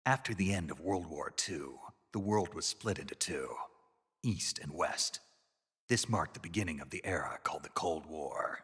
After the end of World War II, the world was split into two, East and West. This marked the beginning of the era called the Cold War.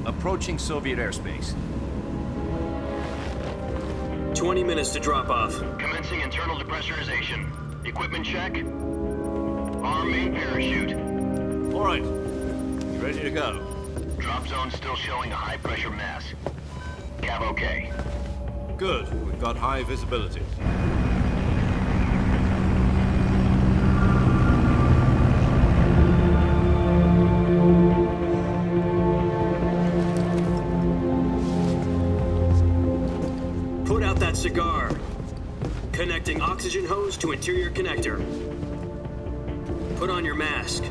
Approaching Soviet airspace. 20 minutes to drop off. Commencing internal depressurization. Equipment check. Arm main parachute. All right. You ready to go? Drop zone still showing a high pressure mass. Cav okay. Good. We've got high visibility. Put out that cigar. Connecting oxygen hose to interior connector. Put on your mask.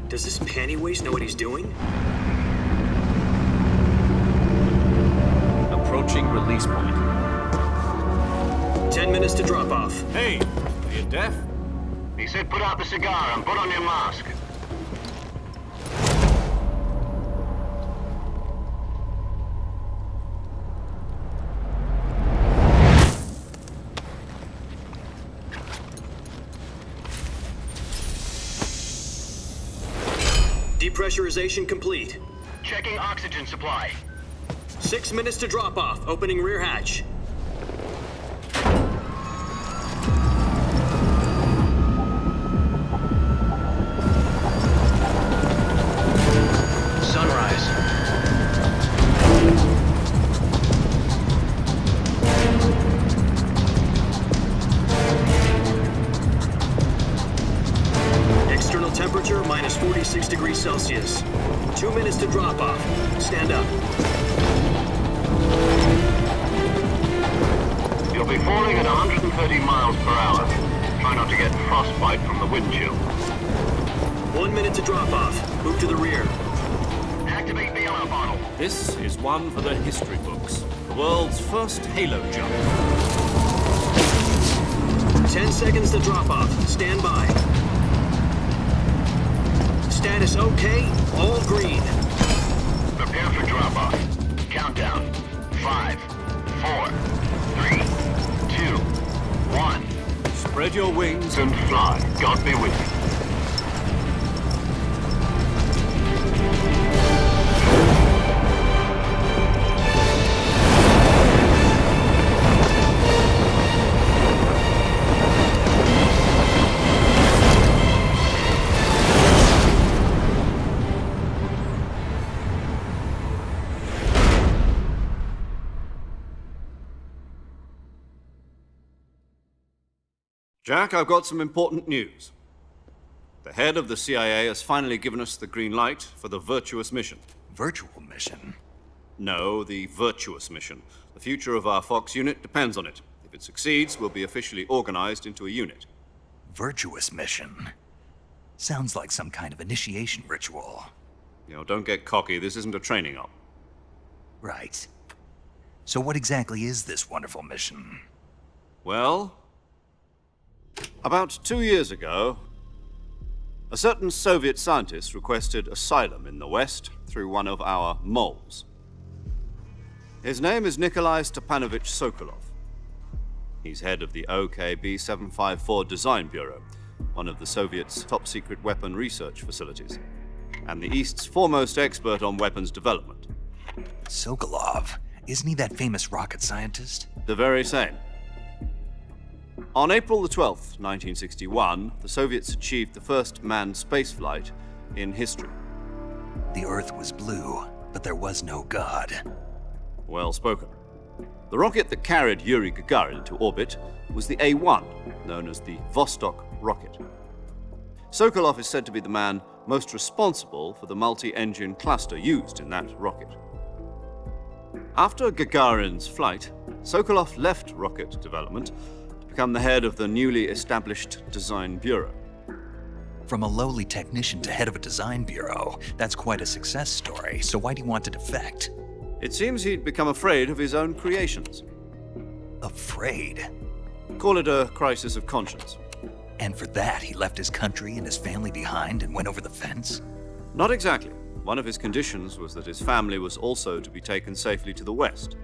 Does this panty waste know what he's doing? Approaching release point. 10 minutes to drop off. Hey, are you deaf? He said put out the cigar and put on your mask. Depressurization complete. Checking oxygen supply. 6 minutes to drop off. Opening rear hatch. Sunrise. External temperature minus 46 degrees Celsius. 2 minutes to drop off. Stand up. You'll be falling at 130 miles per hour. Try not to get frostbite from the wind chill. 1 minute to drop off. Move to the rear. Activate bailout bottle. This is one for the history books. The world's first halo jump. 10 seconds to drop off. Stand by. Status okay. All green. Prepare for drop-off. Countdown. 5, 4, 3, 2, 1. Spread your wings And fly. God be with you. Jack, I've got some important news. The head of the CIA has finally given us the green light for the Virtuous mission. Virtual mission? No, the Virtuous mission. The future of our Fox unit depends on it. If it succeeds, we'll be officially organized into a unit. Virtuous mission? Sounds like some kind of initiation ritual. You know, don't get cocky. This isn't a training op. Right. So what exactly is this wonderful mission? Well, about 2 years ago, a certain Soviet scientist requested asylum in the West through one of our moles. His name is Nikolai Stepanovich Sokolov. He's head of the OKB-754 Design Bureau, one of the Soviets' top-secret weapon research facilities, and the East's foremost expert on weapons development. Sokolov? Isn't he that famous rocket scientist? The very same. On April the 12th, 1961, the Soviets achieved the first manned spaceflight in history. The Earth was blue, but there was no God. Well spoken. The rocket that carried Yuri Gagarin to orbit was the A-1, known as the Vostok rocket. Sokolov is said to be the man most responsible for the multi-engine cluster used in that rocket. After Gagarin's flight, Sokolov left rocket development to become the head of the newly established Design Bureau. From a lowly technician to head of a design bureau, that's quite a success story, so why do you want to defect? It seems he'd become afraid of his own creations. Afraid? Call it a crisis of conscience. And for that, he left his country and his family behind and went over the fence? Not exactly. One of his conditions was that his family was also to be taken safely to the west.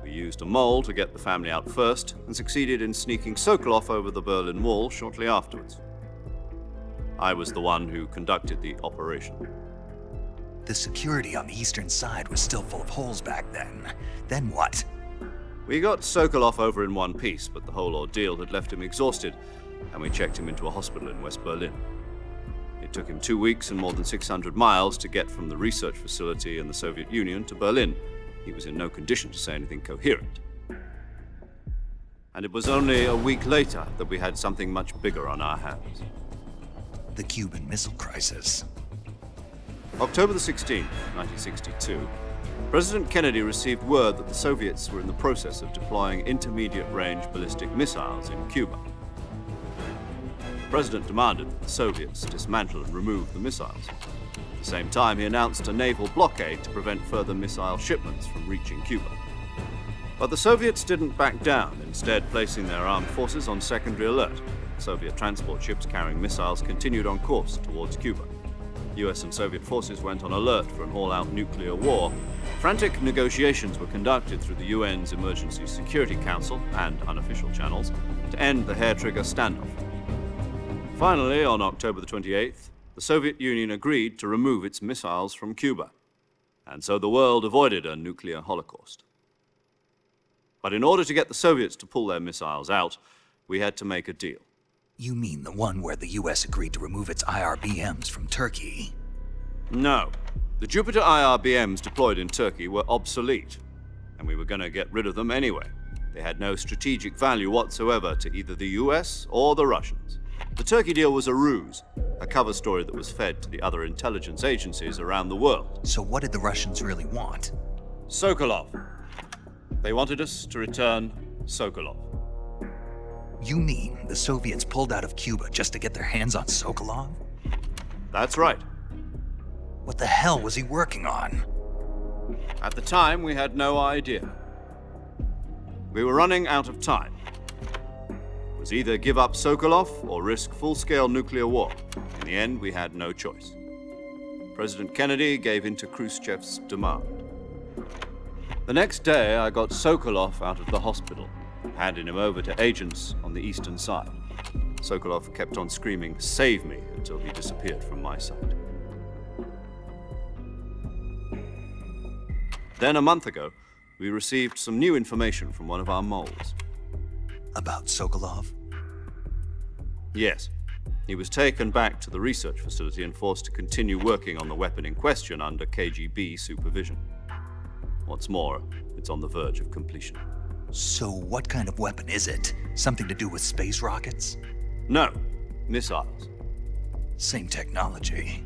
We used a mole to get the family out first and succeeded in sneaking Sokolov over the Berlin Wall shortly afterwards. I was the one who conducted the operation. The security on the eastern side was still full of holes back then. Then what? We got Sokolov over in one piece, but the whole ordeal had left him exhausted, and we checked him into a hospital in West Berlin. It took him 2 weeks and more than 600 miles to get from the research facility in the Soviet Union to Berlin. He was in no condition to say anything coherent. And it was only a week later that we had something much bigger on our hands. The Cuban Missile Crisis. October the 16th, 1962, President Kennedy received word that the Soviets were in the process of deploying intermediate-range ballistic missiles in Cuba. The President demanded that the Soviets dismantle and remove the missiles. At the same time, he announced a naval blockade to prevent further missile shipments from reaching Cuba. But the Soviets didn't back down, instead placing their armed forces on secondary alert. Soviet transport ships carrying missiles continued on course towards Cuba. US and Soviet forces went on alert for an all-out nuclear war. Frantic negotiations were conducted through the UN's Emergency Security Council and unofficial channels to end the hair-trigger standoff. Finally, on October the 28th, the Soviet Union agreed to remove its missiles from Cuba, and so the world avoided a nuclear holocaust. But in order to get the Soviets to pull their missiles out, we had to make a deal. You mean the one where the US agreed to remove its IRBMs from Turkey? No. The Jupiter IRBMs deployed in Turkey were obsolete, and we were going to get rid of them anyway. They had no strategic value whatsoever to either the US or the Russians. The Turkey deal was a ruse, a cover story that was fed to the other intelligence agencies around the world. So what did the Russians really want? Sokolov. They wanted us to return Sokolov. You mean the Soviets pulled out of Cuba just to get their hands on Sokolov? That's right. What the hell was he working on? At the time, we had no idea. We were running out of time. It was either give up Sokolov or risk full-scale nuclear war. In the end, we had no choice. President Kennedy gave in to Khrushchev's demand. The next day, I got Sokolov out of the hospital, handing him over to agents on the eastern side. Sokolov kept on screaming, "Save me," until he disappeared from my sight. Then a month ago, we received some new information from one of our moles. About Sokolov? Yes. He was taken back to the research facility and forced to continue working on the weapon in question under KGB supervision. What's more, it's on the verge of completion. So what kind of weapon is it? Something to do with space rockets? No, missiles. Same technology.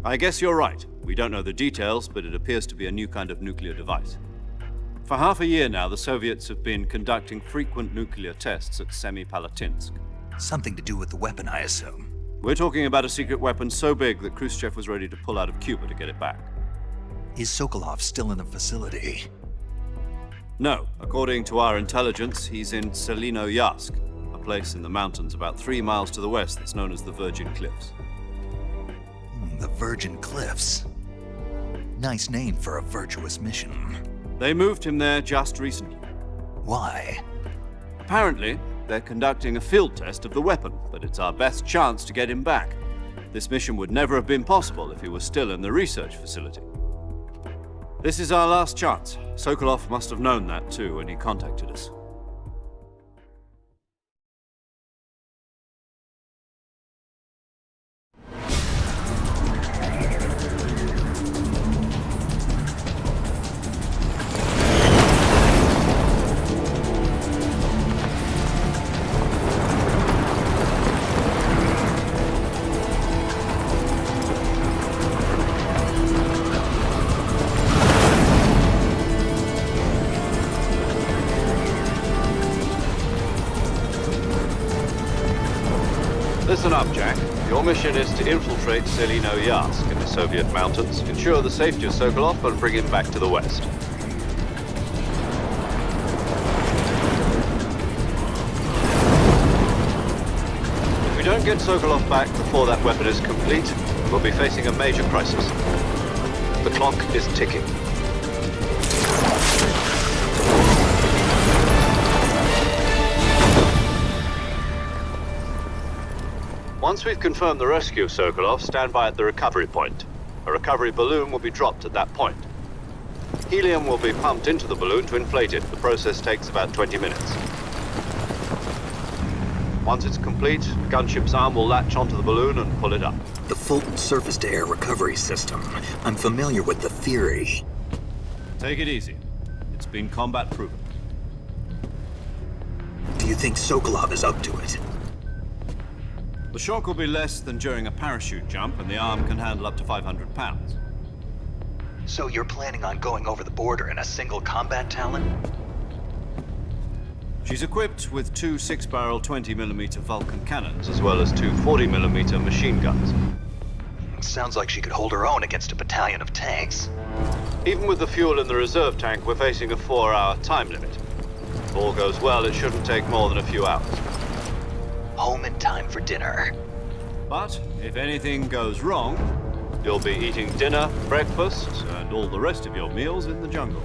I guess you're right. We don't know the details, but it appears to be a new kind of nuclear device. For half a year now, the Soviets have been conducting frequent nuclear tests at Semipalatinsk. Something to do with the weapon, I assume. We're talking about a secret weapon so big that Khrushchev was ready to pull out of Cuba to get it back. Is Sokolov still in the facility? No. According to our intelligence, he's in Selinoyarsk, a place in the mountains about 3 miles to the west that's known as the Virgin Cliffs. The Virgin Cliffs. Nice name for a virtuous mission. They moved him there just recently. Why? Apparently, they're conducting a field test of the weapon, but it's our best chance to get him back. This mission would never have been possible if he was still in the research facility. This is our last chance. Sokolov must have known that too when he contacted us. Listen up, Jack. Your mission is to infiltrate Selino-Yarsk in the Soviet mountains, ensure the safety of Sokolov, and bring him back to the west. If we don't get Sokolov back before that weapon is complete, we'll be facing a major crisis. The clock is ticking. Once we've confirmed the rescue of Sokolov, stand by at the recovery point. A recovery balloon will be dropped at that point. Helium will be pumped into the balloon to inflate it. The process takes about 20 minutes. Once it's complete, the gunship's arm will latch onto the balloon and pull it up. The Fulton surface-to-air recovery system. I'm familiar with the theory. Take it easy. It's been combat proven. Do you think Sokolov is up to it? The shock will be less than during a parachute jump, and the arm can handle up to 500 pounds. So you're planning on going over the border in a single combat Talon? She's equipped with two 6-barrel 20mm Vulcan cannons, as well as two 40mm machine guns. Sounds like she could hold her own against a battalion of tanks. Even with the fuel in the reserve tank, we're facing a 4-hour time limit. If all goes well, it shouldn't take more than a few hours. Home in time for dinner. But if anything goes wrong, you'll be eating dinner, breakfast, and all the rest of your meals in the jungle.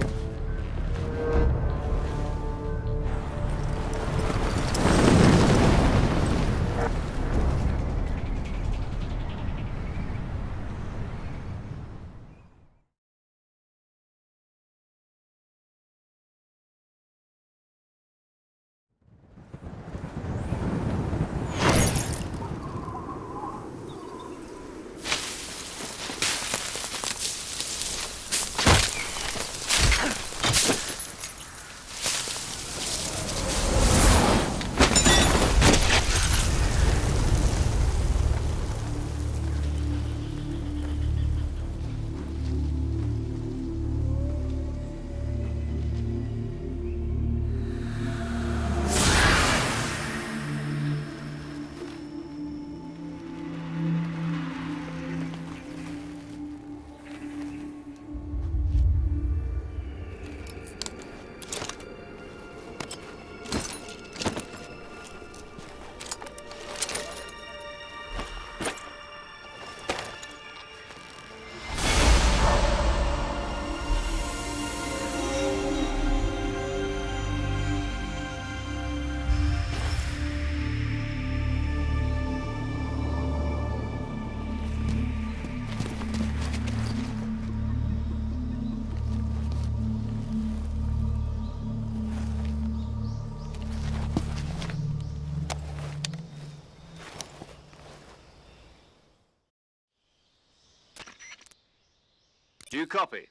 Do you copy?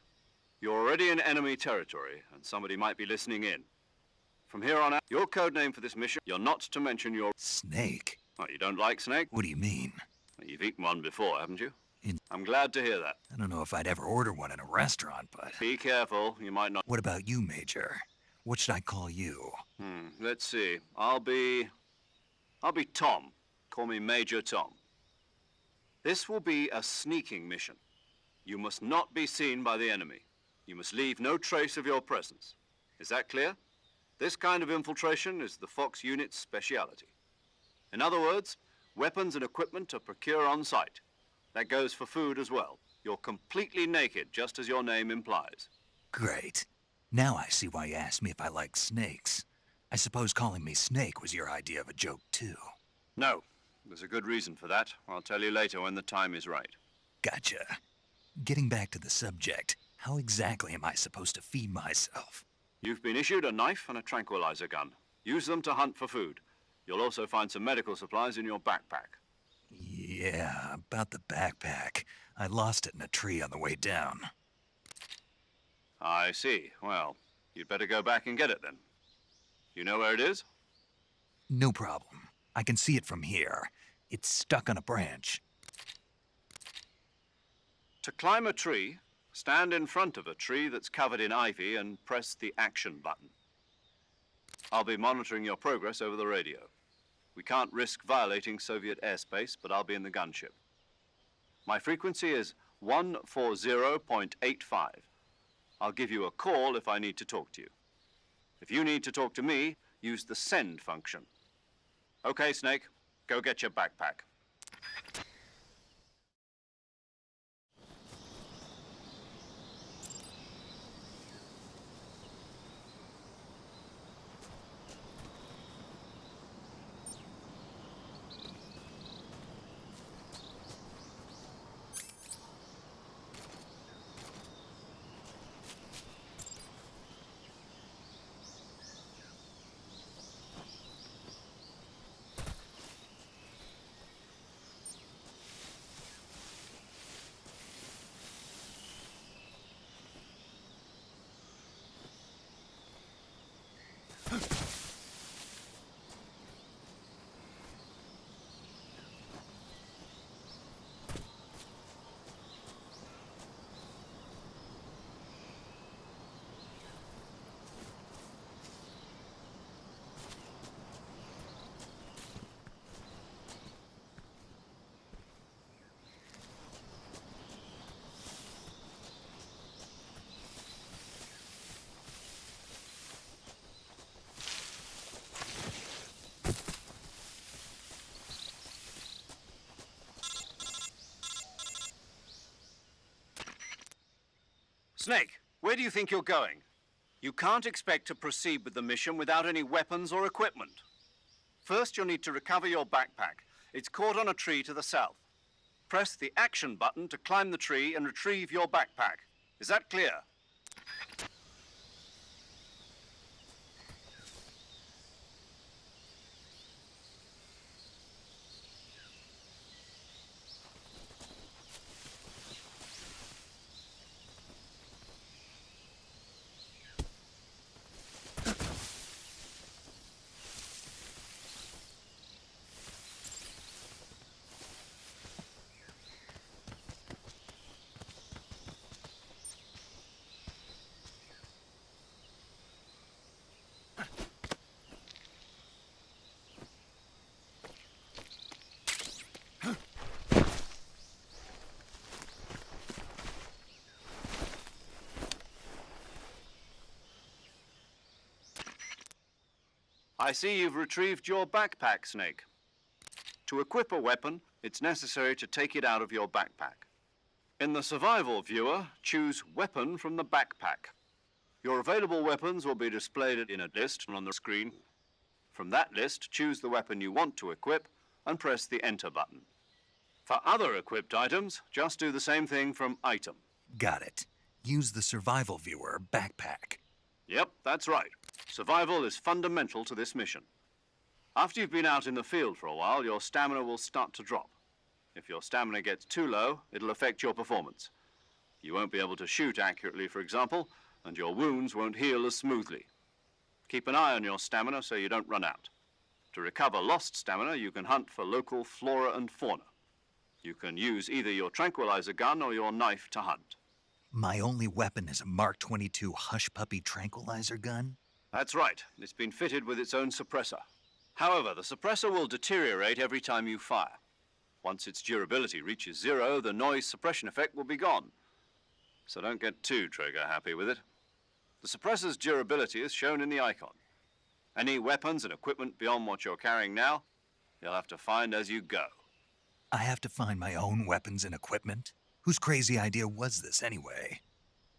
You're already in enemy territory, and somebody might be listening in. From here on out, your code name for this mission, you're not to mention your... Snake? Oh, you don't like snake? What do you mean? You've eaten one before, haven't you? In... I'm glad to hear that. I don't know if I'd ever order one in a restaurant, but... Be careful, you might not... What about you, Major? What should I call you? Let's see. I'll be Tom. Call me Major Tom. This will be a sneaking mission. You must not be seen by the enemy. You must leave no trace of your presence. Is that clear? This kind of infiltration is the Fox unit's speciality. In other words, weapons and equipment are procured on site. That goes for food as well. You're completely naked, just as your name implies. Great. Now I see why you asked me if I like snakes. I suppose calling me Snake was your idea of a joke, too. No. There's a good reason for that. I'll tell you later when the time is right. Gotcha. Getting back to the subject, how exactly am I supposed to feed myself? You've been issued a knife and a tranquilizer gun. Use them to hunt for food. You'll also find some medical supplies in your backpack. Yeah, about the backpack. I lost it in a tree on the way down. I see. Well, you'd better go back and get it then. You know where it is? No problem. I can see it from here. It's stuck on a branch. To climb a tree, stand in front of a tree that's covered in ivy and press the action button. I'll be monitoring your progress over the radio. We can't risk violating Soviet airspace, but I'll be in the gunship. My frequency is 140.85. I'll give you a call if I need to talk to you. If you need to talk to me, use the send function. Okay, Snake, go get your backpack. Snake, where do you think you're going? You can't expect to proceed with the mission without any weapons or equipment. First, you'll need to recover your backpack. It's caught on a tree to the south. Press the action button to climb the tree and retrieve your backpack. Is that clear? I see you've retrieved your backpack, Snake. To equip a weapon, it's necessary to take it out of your backpack. In the survival viewer, choose Weapon from the backpack. Your available weapons will be displayed in a list on the screen. From that list, choose the weapon you want to equip and press the Enter button. For other equipped items, just do the same thing from Item. Got it. Use the survival viewer backpack. Yep, that's right. Survival is fundamental to this mission. After you've been out in the field for a while, your stamina will start to drop. If your stamina gets too low, it'll affect your performance. You won't be able to shoot accurately, for example, and your wounds won't heal as smoothly. Keep an eye on your stamina so you don't run out. To recover lost stamina, you can hunt for local flora and fauna. You can use either your tranquilizer gun or your knife to hunt. My only weapon is a Mark 22 Hush Puppy tranquilizer gun? That's right. It's been fitted with its own suppressor. However, the suppressor will deteriorate every time you fire. Once its durability reaches 0, the noise suppression effect will be gone. So don't get too trigger-happy with it. The suppressor's durability is shown in the icon. Any weapons and equipment beyond what you're carrying now, you'll have to find as you go. I have to find my own weapons and equipment? Whose crazy idea was this anyway?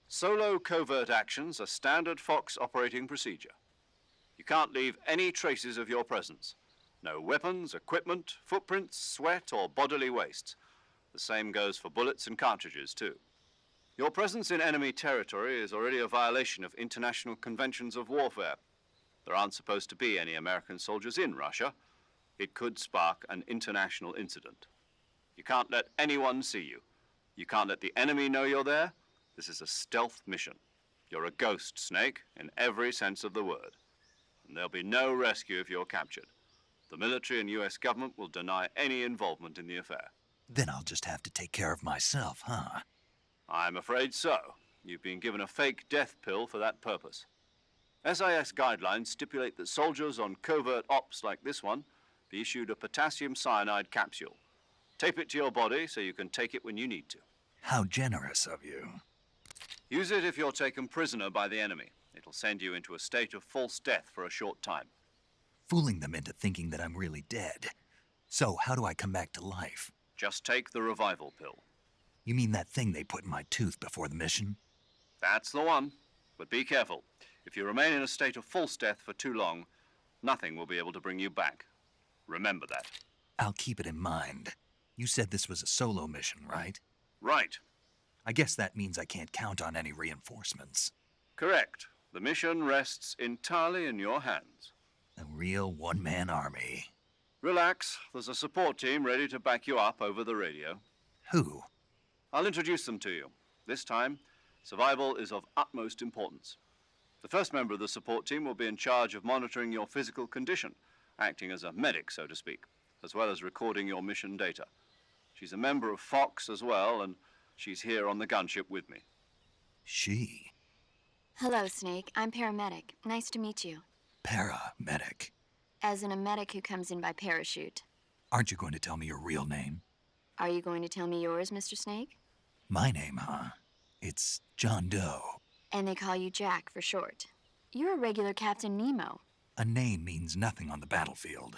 Solo covert actions are standard Fox operating procedure. You can't leave any traces of your presence. No weapons, equipment, footprints, sweat, or bodily waste. The same goes for bullets and cartridges, too. Your presence in enemy territory is already a violation of international conventions of warfare. There aren't supposed to be any American soldiers in Russia. It could spark an international incident. You can't let anyone see you. You can't let the enemy know you're there. This is a stealth mission. You're a ghost, Snake, in every sense of the word. And there'll be no rescue if you're captured. The military and US government will deny any involvement in the affair. Then I'll just have to take care of myself, huh? I'm afraid so. You've been given a fake death pill for that purpose. SIS guidelines stipulate that soldiers on covert ops like this one be issued a potassium cyanide capsule. Tape it to your body so you can take it when you need to. How generous of you. Use it if you're taken prisoner by the enemy. It'll send you into a state of false death for a short time. Fooling them into thinking that I'm really dead. So, how do I come back to life? Just take the revival pill. You mean that thing they put in my tooth before the mission? That's the one. But be careful. If you remain in a state of false death for too long, nothing will be able to bring you back. Remember that. I'll keep it in mind. You said this was a solo mission, right? Right. I guess that means I can't count on any reinforcements. Correct. The mission rests entirely in your hands. A real one-man army. Relax. There's a support team ready to back you up over the radio. Who? I'll introduce them to you. This time, survival is of utmost importance. The first member of the support team will be in charge of monitoring your physical condition, acting as a medic, so to speak, as well as recording your mission data. She's a member of Fox as well, and she's here on the gunship with me. She. Hello, Snake. I'm paramedic. Nice to meet you. Paramedic. As in a medic who comes in by parachute. Aren't you going to tell me your real name? Are you going to tell me yours, Mr. Snake? My name, huh? It's John Doe. And they call you Jack for short. You're a regular Captain Nemo. A name means nothing on the battlefield.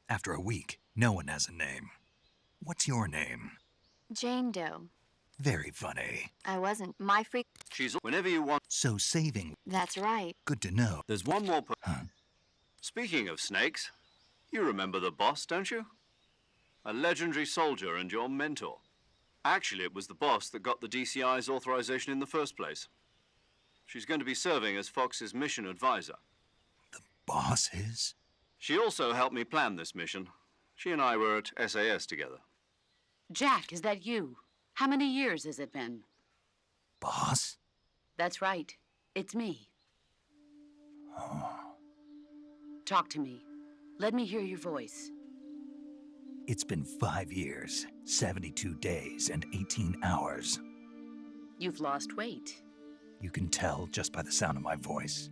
After a week, no one has a name. What's your name? Jane Doe. Very funny. I wasn't. My freak. She's whenever you want. So saving. That's right. Good to know. There's one more Huh? Speaking of snakes, you remember the boss, don't you? A legendary soldier and your mentor. Actually, it was the boss that got the DCI's authorization in the first place. She's going to be serving as Fox's mission advisor. Boss is? She also helped me plan this mission. She and I were at SAS together. Jack, is that you? How many years has it been? Boss? That's right. It's me. Talk to me. Let me hear your voice. It's been 5 years, 72 days, and 18 hours. You've lost weight. You can tell just by the sound of my voice.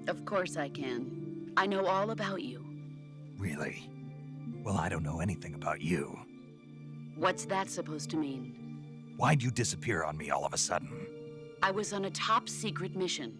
Of course I can. I know all about you. Really? Well, I don't know anything about you. What's that supposed to mean? Why'd you disappear on me all of a sudden? I was on a top secret mission.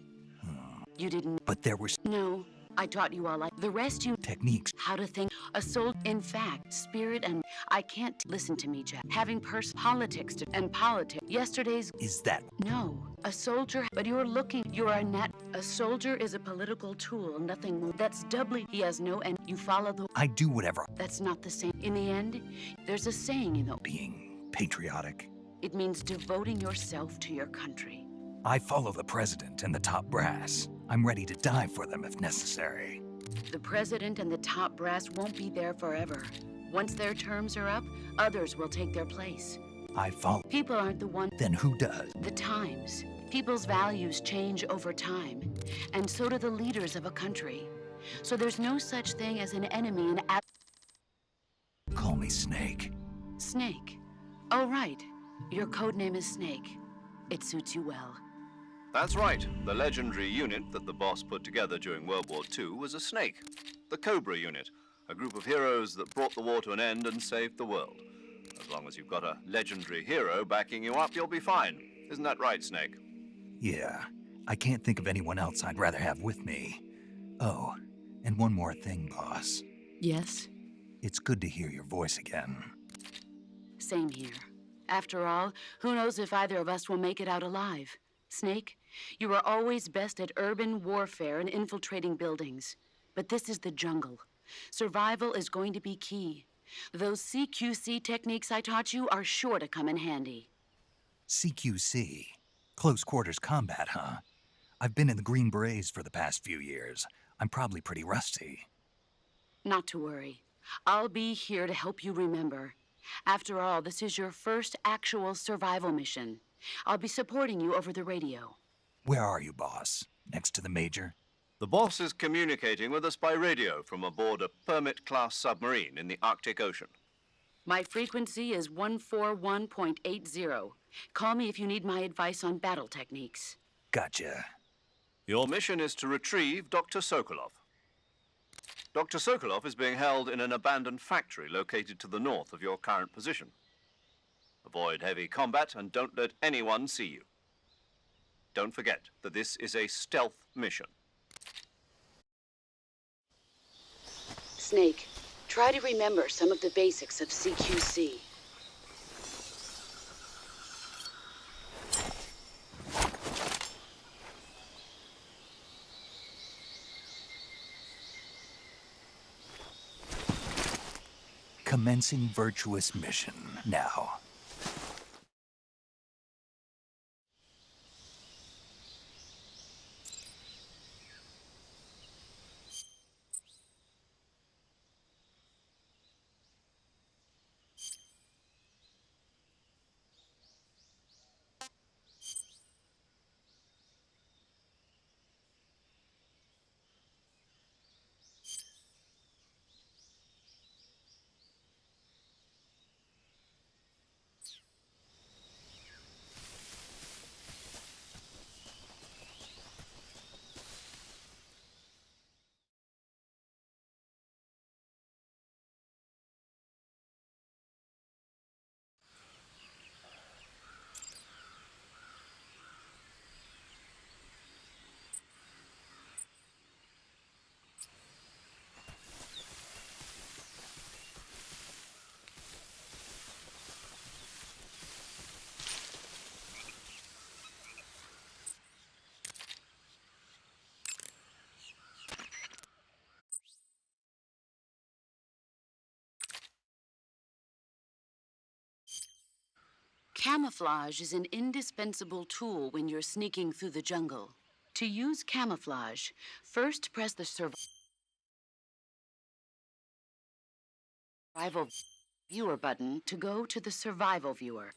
You didn't. But there were No, I taught you all. The rest you. techniques. How to think. A soul. In fact, spirit and. I can't. Listen to me, Jack. Having politics and politics. Yesterday's. Is that No, a soldier, but you're looking, you're a net. A soldier is a political tool, nothing more. That's doubly, he has no end. You follow the, I do whatever that's not the same. In the end, there's a saying, being patriotic? it means devoting yourself to your country. I follow the president and the top brass. I'm ready to die for them if necessary. The president and the top brass won't be there forever. Once their terms are up, others will take their place. I follow. People aren't the one, Then who does? the times. People's values change over time, and so do the leaders of a country. So there's no such thing as an enemy in Call me Snake. Snake. Oh, right. Your code name is Snake. It suits you well. That's right. The legendary unit that the boss put together during World War II was a snake. The Cobra unit, a group of heroes that brought the war to an end and saved the world. As long as you've got a legendary hero backing you up, you'll be fine. Isn't that right, Snake? Yeah, I can't think of anyone else I'd rather have with me. Oh, and one more thing, boss. Yes? It's good to hear your voice again. Same here. After all, who knows if either of us will make it out alive? Snake, you are always best at urban warfare and infiltrating buildings. But this is the jungle. Survival is going to be key. Those CQC techniques I taught you are sure to come in handy. CQC. Close quarters combat, huh? I've been in the Green Berets for the past few years. I'm probably pretty rusty. Not to worry. I'll be here to help you remember. After all, this is your first actual survival mission. I'll be supporting you over the radio. Where are you, boss? Next to the major? The boss is communicating with us by radio from aboard a Permit-class submarine in the Arctic Ocean. My frequency is 141.80. Call me if you need my advice on battle techniques. Gotcha. Your mission is to retrieve Dr. Sokolov. Dr. Sokolov is being held in an abandoned factory located to the north of your current position. Avoid heavy combat and don't let anyone see you. Don't forget that this is a stealth mission. Snake, try to remember some of the basics of CQC. Commencing virtuous mission now. Camouflage is an indispensable tool when you're sneaking through the jungle. To use camouflage, first press the survival viewer button to go to the survival viewer.